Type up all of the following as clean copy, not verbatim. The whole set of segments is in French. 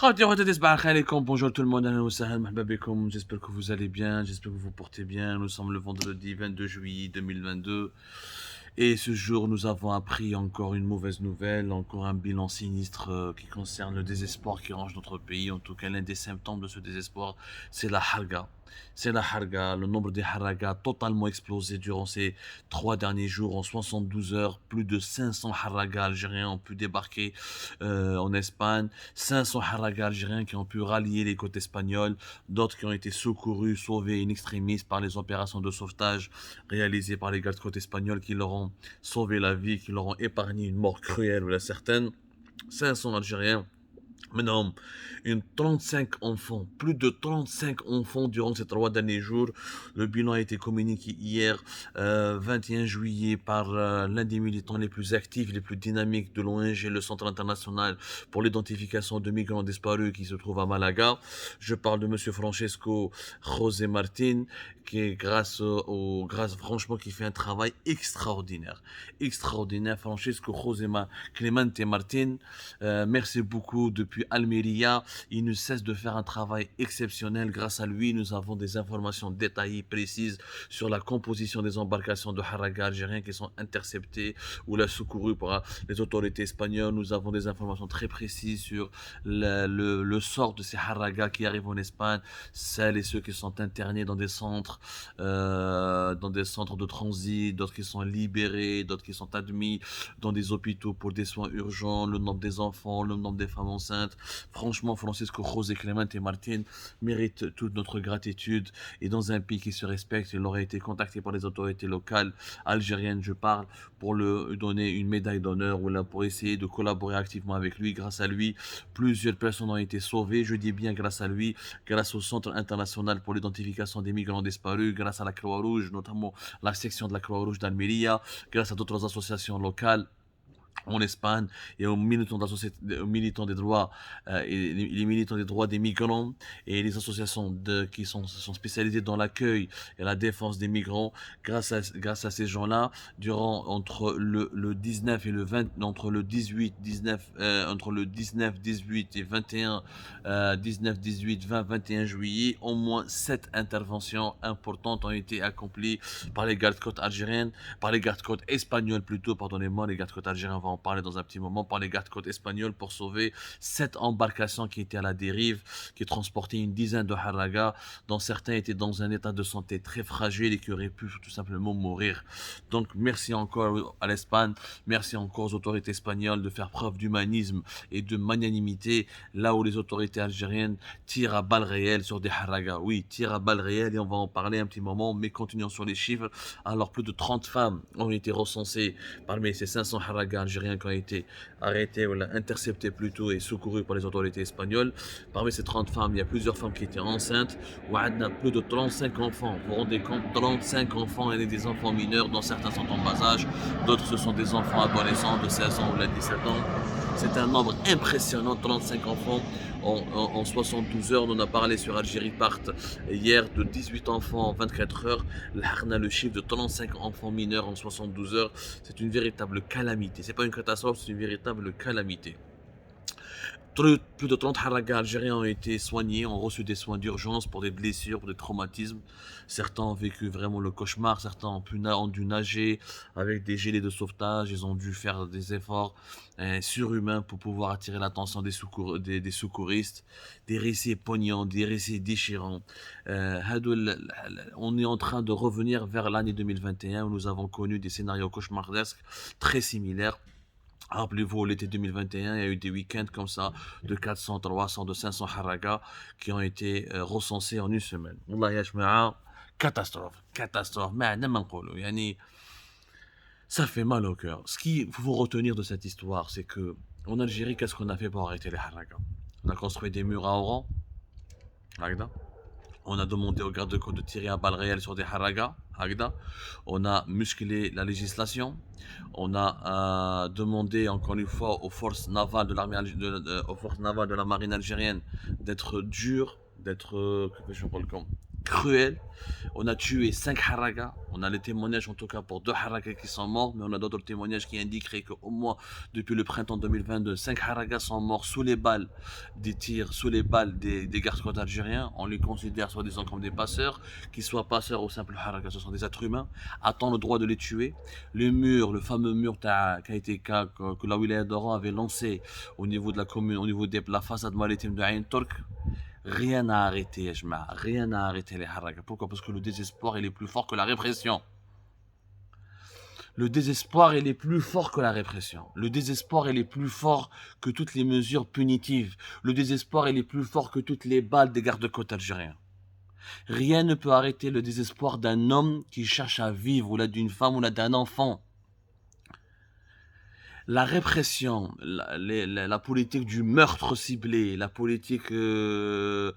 Bonjour tout le monde, ahlan wa sahlan, marhaba bikoum. J'espère que vous allez bien, j'espère que vous vous portez bien. Nous sommes le vendredi 22 juillet 2022 et ce jour nous avons appris encore une mauvaise nouvelle, encore un bilan sinistre qui concerne le désespoir qui ronge notre pays. En tout cas, l'un des symptômes de ce désespoir, c'est la harga. C'est la harga, le nombre des haragas a totalement explosé durant ces 3 derniers jours. En 72 heures, plus de 500 haragas algériens ont pu débarquer en Espagne. 500 haragas algériens qui ont pu rallier les côtes espagnoles, d'autres qui ont été secourus, sauvés in extremis par les opérations de sauvetage réalisées par les gardes-côtes espagnols qui leur ont sauvé la vie, qui leur ont épargné une mort cruelle ou la certaine. 500 Algériens. Maintenant, une 35 enfants, plus de 35 enfants durant ces 3 derniers jours. Le bilan a été communiqué hier, 21 juillet, par l'un des militants les plus actifs, les plus dynamiques de l'ONG, le Centre international pour l'identification de migrants disparus qui se trouve à Malaga. Je parle de monsieur Francesco José Martin, qui est grâce franchement, qui fait un travail extraordinaire. Extraordinaire, Francesco José Clemente Martin. Merci beaucoup depuis Almeria. Il ne cesse de faire un travail exceptionnel. Grâce à lui, nous avons des informations détaillées, précises sur la composition des embarcations de haragas algériens qui sont interceptées ou là secourues par les autorités espagnoles. Nous avons des informations très précises sur le sort de ces haragas qui arrivent en Espagne, celles et ceux qui sont internés dans des centres de transit, d'autres qui sont libérés, d'autres qui sont admis dans des hôpitaux pour des soins urgents, le nombre des enfants, le nombre des femmes enceintes. Franchement, Francisco José Clemente Martin mérite toute notre gratitude. Et dans un pays qui se respecte, il aurait été contacté par les autorités locales algériennes, je parle, pour lui donner une médaille d'honneur ou là pour essayer de collaborer activement avec lui. Grâce à lui, plusieurs personnes ont été sauvées. Je dis bien grâce à lui, grâce au Centre international pour l'identification des migrants disparus, grâce à la Croix-Rouge, notamment la section de la Croix-Rouge d'Almeria, grâce à d'autres associations locales en Espagne et aux militants des droits et les militants des droits des migrants et les associations qui sont spécialisées dans l'accueil et la défense des migrants. Grâce à ces gens-là, durant entre le 19 et le 20, entre le 18 19 entre le 19 18 et 21 19 18 20 21 juillet, au moins 7 interventions importantes ont été accomplies par les gardes-côtes algériennes, par les gardes-côtes espagnols plutôt, pardonnez-moi, les gardes-côtes algériens, on va en parler dans un petit moment, par les gardes-côtes espagnols pour sauver 7 embarcations qui étaient à la dérive, qui transportaient une dizaine de haragas, dont certains étaient dans un état de santé très fragile et qui auraient pu tout simplement mourir. Donc merci encore à l'Espagne, merci encore aux autorités espagnoles de faire preuve d'humanisme et de magnanimité là où les autorités algériennes tirent à balles réelles sur des haragas. Oui, tirent à balles réelles et on va en parler un petit moment, mais continuons sur les chiffres. Alors plus de 30 femmes ont été recensées parmi ces 500 haragas algériens qui ont été arrêtés ou interceptés plutôt et secourus par les autorités espagnoles. Parmi ces 30 femmes, il y a plusieurs femmes qui étaient enceintes. On a plus de 35 enfants. Vous vous rendez compte, 35 enfants et des enfants mineurs, dont certains sont en bas âge, d'autres ce sont des enfants adolescents de 16 ans ou de 17 ans. C'est un nombre impressionnant, 35 enfants en 72 heures. On en a parlé sur Algérie Part hier de 18 enfants en 24 heures. Là, on a le chiffre de 35 enfants mineurs en 72 heures. C'est une véritable calamité. C'est pas une catastrophe, c'est une véritable calamité. Plus de 30 haragas algériens ont été soignés, ont reçu des soins d'urgence pour des blessures, pour des traumatismes. Certains ont vécu vraiment le cauchemar, certains ont dû nager avec des gilets de sauvetage, ils ont dû faire des efforts surhumains pour pouvoir attirer l'attention des secouristes. Des récits poignants, des récits déchirants. On est en train de revenir vers l'année 2021 où nous avons connu des scénarios cauchemardesques très similaires. Rappelez-vous, l'été 2021, il y a eu des week-ends comme ça de 400, 300, de 500 haragas qui ont été recensés en une semaine. Wallah ya jma'a, catastrophe, catastrophe. Mais yani, ça fait mal au cœur. Ce qu'il faut retenir de cette histoire, c'est que en Algérie, qu'est-ce qu'on a fait pour arrêter les haragas? On a construit des murs à Oran, on a demandé aux gardes-côtes de tirer à balles réelles sur des haragas. On a musclé la législation. On a demandé encore une fois aux forces navales de l'armée aux forces navales de la marine algérienne d'être dures, d'être cruel. On a tué 5 haragas. On a les témoignages en tout cas pour 2 haragas qui sont morts, mais on a d'autres témoignages qui indiqueraient qu'au moins depuis le printemps 2022, 5 haragas sont morts sous les balles des tirs, sous les balles des gardes-côtes algériens. On les considère soi-disant comme des passeurs, qu'ils soient passeurs ou simples haragas, ce sont des êtres humains, attend le droit de les tuer. Le mur, le fameux mur qui a été que la wilaya d'Oran avait lancé au niveau de la commune, au niveau de la façade maritime de Ain Turk, rien n'a arrêté, Ajma. Rien n'a arrêté les haragas. Pourquoi? Parce que le désespoir, il est plus fort que la répression. Le désespoir, il est plus fort que la répression. Le désespoir, il est plus fort que toutes les mesures punitives. Le désespoir, il est plus fort que toutes les balles des gardes-côtes algériens. Rien ne peut arrêter le désespoir d'un homme qui cherche à vivre, ou là d'une femme, ou là d'un enfant. La répression, la politique du meurtre ciblé, la politique de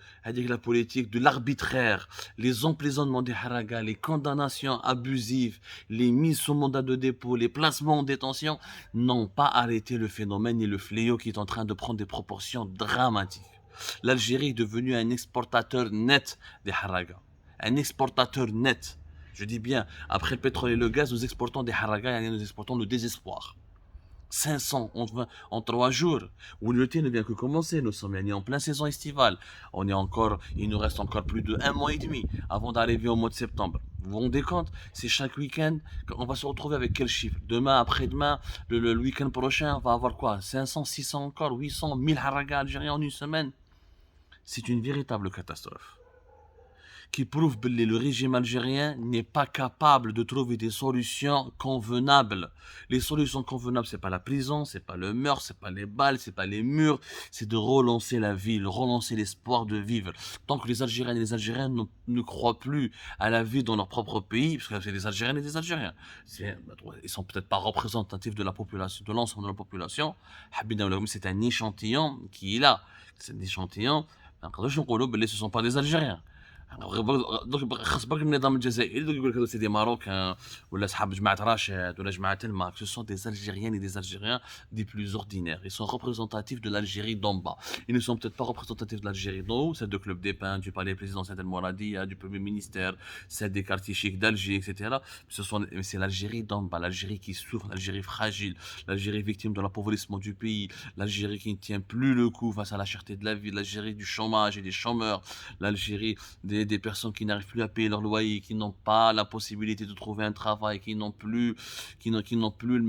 l'arbitraire, les emprisonnements des haragas, les condamnations abusives, les mises sous mandat de dépôt, les placements en détention, n'ont pas arrêté le phénomène et le fléau qui est en train de prendre des proportions dramatiques. L'Algérie est devenue un exportateur net des haragas. Un exportateur net. Je dis bien, après le pétrole et le gaz, nous exportons des haragas et nous exportons le désespoir. 500 en 3 jours. Où l'été ne vient que commencer. Nous sommes en pleine saison estivale. Il nous reste encore plus de 1 mois et demi avant d'arriver au mois de septembre. Vous vous rendez compte? C'est chaque week-end qu'on va se retrouver avec quel chiffre? Demain, après-demain, le week-end prochain, on va avoir quoi? 500, 600 encore, 800, 1000 haragas algériens en une semaine. C'est une véritable catastrophe qui prouve que le régime algérien n'est pas capable de trouver des solutions convenables. Les solutions convenables, c'est pas la prison, c'est pas le meurtre, c'est pas les balles, c'est pas les murs, c'est de relancer la ville, relancer l'espoir de vivre. Tant que les Algériennes et les Algériens ne croient plus à la vie dans leur propre pays, parce que c'est des Algériennes et des Algériens, ils sont peut-être pas représentatifs de la population, de l'ensemble de la population. C'est un échantillon qui est là. C'est un échantillon. Ce ne sont pas des Algériens. دوك خاص برك النظام الجزائري دوك يقول لك هذو سي دي ماروكان ولا صحاب جماعه راشد ولا جماعه الماك. Ce sont des Algériennes et des Algériens des plus ordinaires. Ils sont représentatifs de l'Algérie d'en bas. Ils ne sont peut-être pas représentatifs de l'Algérie d'en haut, celle de Club des Pins, du palais présidentiel d'El Mouradia, du premier ministère, celle des quartiers chics d'Alger, etc. C'est l'Algérie d'en bas, l'Algérie qui souffre, l'Algérie fragile, l'Algérie victime de l'appauvrissement du pays, l'Algérie qui ne tient plus le coup face à la cherté de la vie, l'Algérie du chômage et des chômeurs, l'Algérie des personnes qui n'arrivent plus à payer leur loyer, qui n'ont pas la possibilité de trouver un travail, qui n'ont plus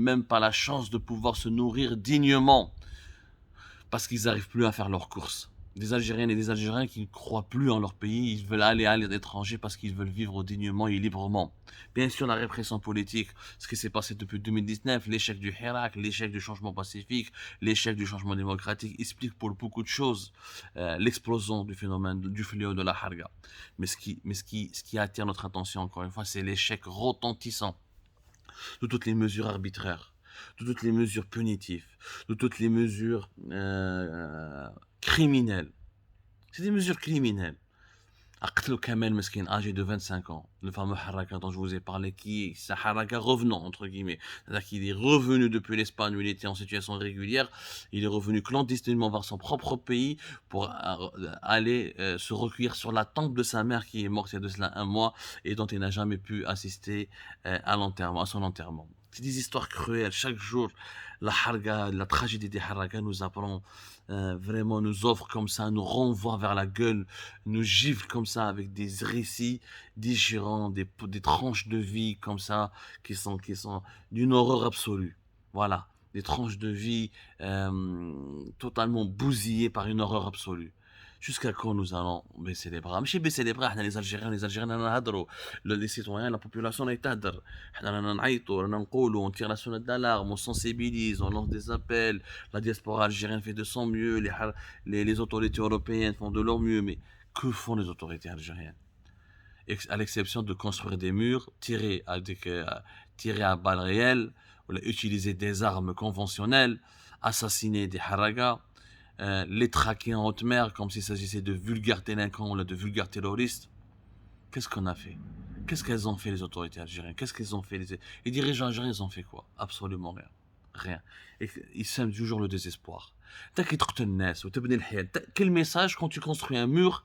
même pas la chance de pouvoir se nourrir dignement parce qu'ils n'arrivent plus à faire leurs courses. Des Algériennes et des Algériens qui ne croient plus en leur pays, ils veulent aller à l'étranger parce qu'ils veulent vivre dignement et librement. Bien sûr, la répression politique, ce qui s'est passé depuis 2019, l'échec du Hirak, l'échec du changement pacifique, l'échec du changement démocratique, explique pour beaucoup de choses l'explosion du phénomène du fléau de la harga. Mais ce qui attire notre attention, encore une fois, c'est l'échec retentissant de toutes les mesures arbitraires, de toutes les mesures punitives, de toutes les mesures criminelles. C'est des mesures criminelles. Aqtlou Kamel Meskin, âgé de 25 ans, le fameux Haraka dont je vous ai parlé, qui est sa Haraka revenant, entre guillemets. C'est-à-dire qu'il est revenu depuis l'Espagne où il était en situation régulière. Il est revenu clandestinement vers son propre pays pour aller se recueillir sur la tombe de sa mère qui est morte il y a de cela 1 mois et dont il n'a jamais pu assister à son enterrement. C'est des histoires cruelles. Chaque jour, la tragédie des Haraka nous apprend vraiment, nous offre comme ça, nous renvoie vers la gueule, nous gifle comme ça avec des récits déchirants, des tranches de vie comme ça qui sont d'une horreur absolue. Voilà, des tranches de vie totalement bousillées par une horreur absolue. Jusqu'à quand nous allons baisser les bras? ماشي baisser les bras, احنا les Algériens رانا نهضروا, les citoyens, la population راهي تهدر, احنا رانا نعيطوا, رانا نقولوا, on tire la sonnette d'alarme, on sensibilise, on lance des appels, la diaspora algérienne fait de son mieux, les autorités européennes font de leur mieux, mais que font les autorités algériennes? À l'exception de construire des murs, tirer à balles réelles, ou utiliser des armes conventionnelles, assassiner des haragas, les traquer en haute mer comme s'il s'agissait de vulgaires délinquants ou de vulgaires terroristes. Qu'est-ce qu'on a fait? Qu'est-ce qu'elles ont fait les autorités algériennes? Qu'est-ce qu'ils ont fait les dirigeants algériens? Ils ont fait quoi? Absolument rien. Rien. Et ils sèment toujours le désespoir. Quel message quand tu construis un mur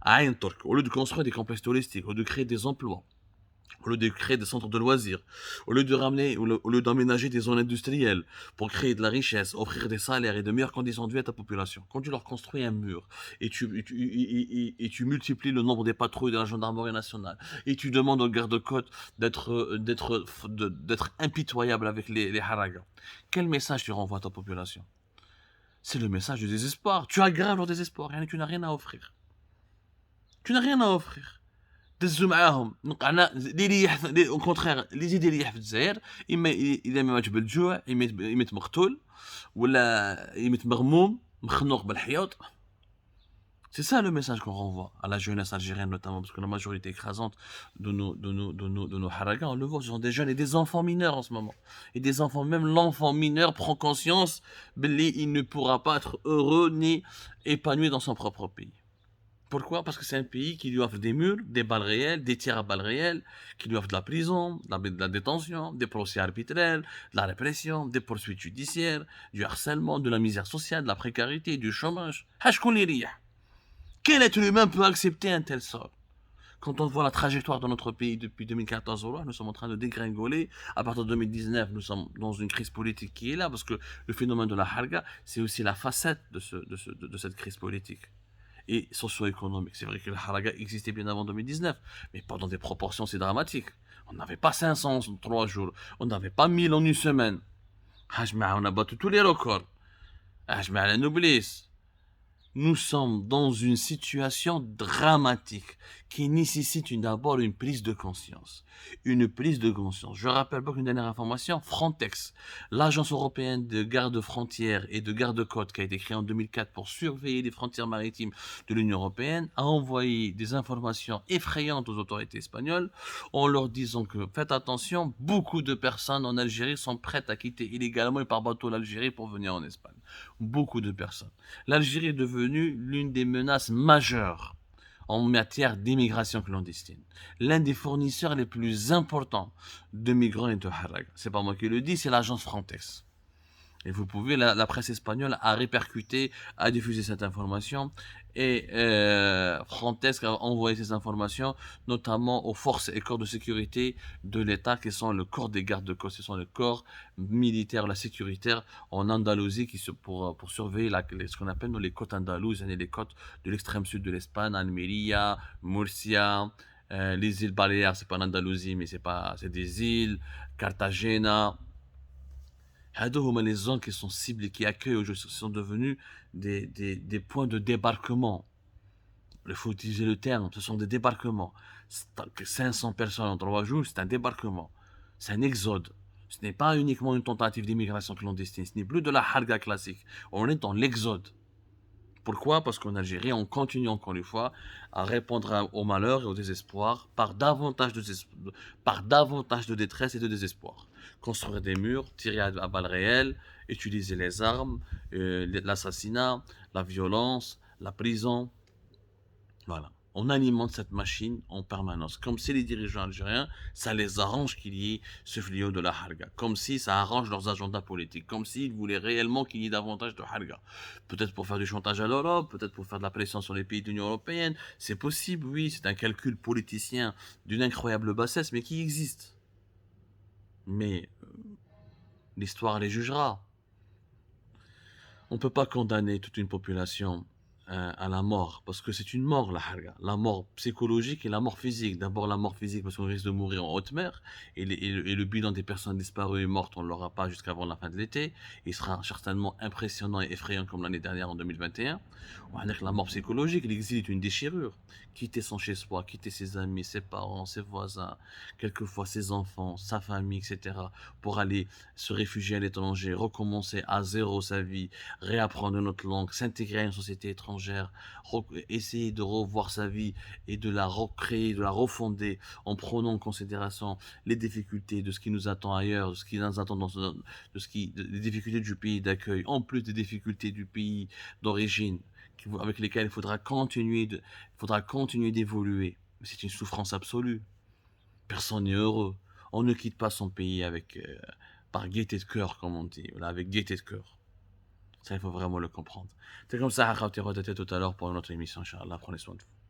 à Ain Turk, au lieu de construire des complexes touristiques, au lieu de créer des emplois, au lieu de créer des centres de loisirs, au lieu d'emménager des zones industrielles pour créer de la richesse, offrir des salaires et de meilleures conditions de vie à ta population. Quand tu leur construis un mur et tu multiplies le nombre des patrouilles de la gendarmerie nationale et tu demandes aux gardes-côtes d'être impitoyables avec les haragas, quel message tu renvoies à ta population? C'est le message du désespoir. Tu aggraves leur désespoir, tu n'as rien à offrir. Tu n'as rien à offrir. دزوا معاهم نقعنا au contraire اللي يزيد يريح في الجزائر الا ما واجب الجوع يميت مقتول ولا يميت مغموم مخنوق بالحياط. C'est ça le message qu'on renvoie à la jeunesse algérienne notamment, parce que la majorité écrasante de nos haragas, on le voit, ce sont des jeunes et des enfants mineurs en ce moment. Et des enfants, même l'enfant mineur prend conscience qu'il ne pourra pas être heureux ni épanoui dans son propre pays. Pourquoi? Parce que c'est un pays qui lui offre des murs, des balles réelles, des tirs à balles réelles, qui lui offre de la prison, de la détention, des procès arbitraires, de la répression, des poursuites judiciaires, du harcèlement, de la misère sociale, de la précarité, du chômage. Quel être humain peut accepter un tel sort? Quand on voit la trajectoire de notre pays depuis 2014, nous sommes en train de dégringoler. À partir de 2019, nous sommes dans une crise politique qui est là, parce que le phénomène de la harga, c'est aussi la facette de cette crise politique et socio-économique. C'est vrai que le haraga existait bien avant 2019, mais pas dans des proportions si dramatiques. On n'avait pas 500 en 3 jours, on n'avait pas 1000 en une semaine. On a battu tous les records. Nous sommes dans une situation dramatique qui nécessite d'abord une prise de conscience. Une prise de conscience. Je rappelle pas qu'une dernière information, Frontex, l'agence européenne de garde-frontières et de garde-côtes qui a été créée en 2004 pour surveiller les frontières maritimes de l'Union européenne, a envoyé des informations effrayantes aux autorités espagnoles en leur disant que, faites attention, beaucoup de personnes en Algérie sont prêtes à quitter illégalement et par bateau l'Algérie pour venir en Espagne. Beaucoup de personnes. L'Algérie est devenue l'une des menaces majeures en matière d'immigration clandestine. L'un des fournisseurs les plus importants de migrants et de haraga. C'est pas moi qui le dis, c'est l'agence Frontex. Et vous pouvez, la presse espagnole a répercuté, a diffusé cette information et Frontex a envoyé ces informations notamment aux forces et corps de sécurité de l'État qui sont le corps des gardes-côtes, ce sont les corps militaires, la sécuritaire en Andalousie pour surveiller ce qu'on appelle les côtes andalouses, les côtes de l'extrême sud de l'Espagne, Almeria, Murcia, les îles Baléares, c'est pas l'Andalousie mais c'est des îles, Cartagena. Les zones qui sont ciblées, qui accueillent aujourd'hui, sont devenus des points de débarquement. Il faut utiliser le terme, ce sont des débarquements. 500 personnes en 3 jours, c'est un débarquement. C'est un exode. Ce n'est pas uniquement une tentative d'immigration clandestine, ce n'est plus de la harga classique. On est dans l'exode. Pourquoi? Parce qu'en Algérie, on continue encore une fois à répondre au malheur et au désespoir par davantage de détresse et de désespoir. Construire des murs, tirer à balles réelles, utiliser les armes, l'assassinat, la violence, la prison. Voilà. On alimente cette machine en permanence. Comme si les dirigeants algériens, ça les arrange qu'il y ait ce fléau de la harga. Comme si ça arrange leurs agendas politiques. Comme s'ils voulaient réellement qu'il y ait davantage de harga. Peut-être pour faire du chantage à l'Europe, peut-être pour faire de la pression sur les pays de l'Union européenne. C'est possible, oui, c'est un calcul politicien d'une incroyable bassesse, mais qui existe. Mais l'histoire les jugera. On ne peut pas condamner toute une population à la mort, parce que c'est une mort, la harga. La mort psychologique et la mort physique. D'abord la mort physique parce qu'on risque de mourir en haute mer, et le bilan des personnes disparues et mortes, on ne l'aura pas jusqu'avant la fin de l'été. Il sera certainement impressionnant et effrayant comme l'année dernière en 2021. On va dire que la mort psychologique, l'exil est une déchirure. Quitter son chez-soi, quitter ses amis, ses parents, ses voisins, quelquefois ses enfants, sa famille, etc. pour aller se réfugier à l'étranger, recommencer à zéro sa vie, réapprendre une autre langue, s'intégrer à une société étrangère, essayer de revoir sa vie et de la recréer, de la refonder en prenant en considération les difficultés de ce qui nous attend ailleurs, de ce qui nous attend les difficultés du pays d'accueil, en plus des difficultés du pays d'origine, avec lesquelles il faudra continuer d'évoluer. Mais c'est une souffrance absolue. Personne n'est heureux. On ne quitte pas son pays par gaieté de cœur, comme on dit, voilà, avec gaieté de cœur. Ça, il faut vraiment le comprendre. C'est comme ça, Hakha, tout à l'heure pour notre émission, Inch'Allah. Prenez soin de vous.